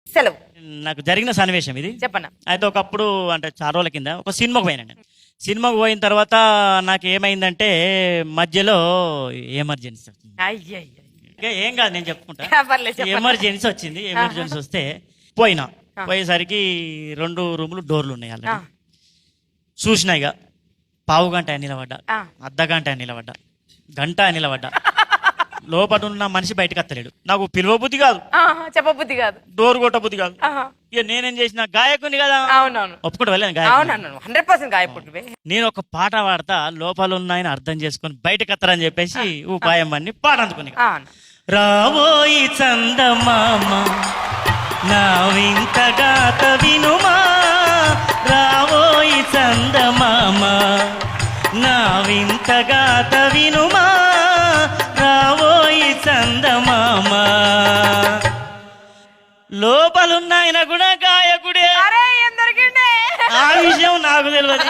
సెలవు. నాకు జరిగిన సన్నివేశం ఇది చెప్పన్నా. అయితే ఒకప్పుడు అంటే చాలా రోజుల కింద ఒక సినిమాకు పోయినా నేను. సినిమాకు పోయిన తర్వాత నాకు ఏమైందంటే మధ్యలో ఎమర్జెన్సీ వచ్చింది. అయ్యయ్య. ఇంకా ఏం కాదు నేను చెప్పుకుంటా. పర్లేదు చెప్పన్నా. ఎమర్జెన్సీ వచ్చింది. ఎమర్జెన్సీ వస్తే పోయినా. పోయేసరికి 2 రూములు డోర్లు ఉన్నాయి ఆల్రెడీ. చూసినా ఇక పావు గంట నిలబడ్డా, అర్ధ గంట నిలబడ్డా, గంట నిలబడ్డా. లోపల ఉన్న మనిషి బయటకు వస్తలేడు. నాకు పిలువ బుద్ధి కాదు, చెప్పబుద్ధి కాదు, డోర్ కొట్ట బుద్ధి కాదు. ఇక నేనేం చేసిన గాయకుని కదా, అవునవును ఒప్పుకుంటూ వెళ్ళాను గాయకుని. 100% గాయపుట్టివే. నేను ఒక పాట పాడతా, లోపల ఉన్న ఆయన అర్థం చేసుకొని బయటకు వస్తారని చెప్పేసి ఉపాయం అన్ని పాట అందుకుని. రావోయి చందమామ నా వింత గాత వినుమా, రావోయి చందమామ నా వింత గాత వినుమా, రావోయి చందమామ. లోపలున్న ఆయన కూడా గాయకుడే. ఆ విషయం నాకు తెలియదు.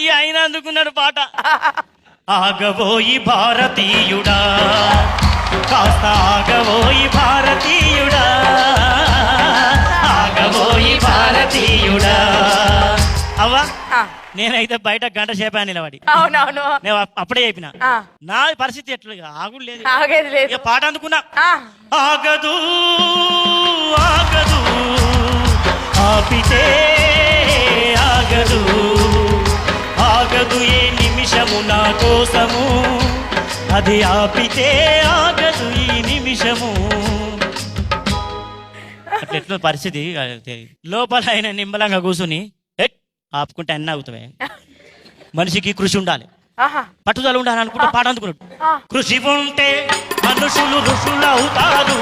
ఈ ఆయన అందుకున్నాడు పాట. ఆగబోయి భారతీయుడా, కాస్త ఆగబోయి భారతీయుడా, ఆగబోయి భారతీయుడా. అవ్వా నేనైతే బయట గంట సేపా నిలబడి. అవునవును నేను అప్పుడే చెప్పిన నా పరిస్థితి ఎట్లా ఆగుడు లేదు. ఇక పాట అందుకున్నా. ఆగదు ఆగదు ఆపితే ఆగదు, ఆగదు ఏ నిమిషము నా కోసము, అది ఆపితే ఆగదు ఈ నిమిషము. అట్లా ఎట్లా పరిస్థితి. లోపల ఆయన నిమ్మలంగా కూర్చుని ఆపుకుంటే అన్నీ అవుతావే. మనిషికి కృషి ఉండాలి, పట్టుదల ఉండాలి అనుకుంటే పాట అందుకున్నాడు. కృషి ఉంటే మనుషులు ఋషులవుతారు,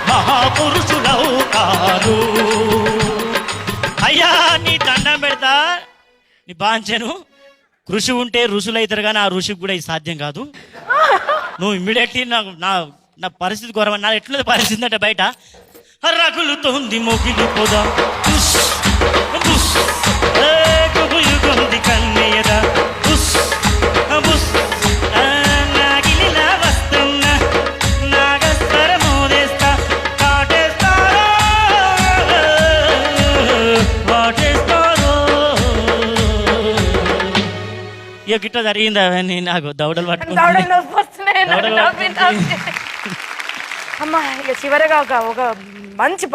మహాపురుషులవుతారు. అయ్యా నీ దండం పెడతా, నీ బాంచెను. కృషి ఉంటే ఋషులు అవుతారు, కానీ ఆ ఋషికి కూడా ఇది సాధ్యం కాదు. నువ్వు ఇమ్మీడియట్లీ నాకు నా పరిస్థితి ఘోరమని. నా ఎట్లుంది పరిస్థితి అంటే బయట రగులుతోంది మొగిలి పొద, కన్నయ్యదా నాగిలిలా వస్తున్నా, నాగస్వర మోదేస్తా, కాటేస్తారో వాటేస్తారో. ఇక గిట్ట జరిగింది అవన్నీ. నాకు దౌడలు పట్టుకుంటా. అమ్మా ఇక చివరిగా ఒక మంచి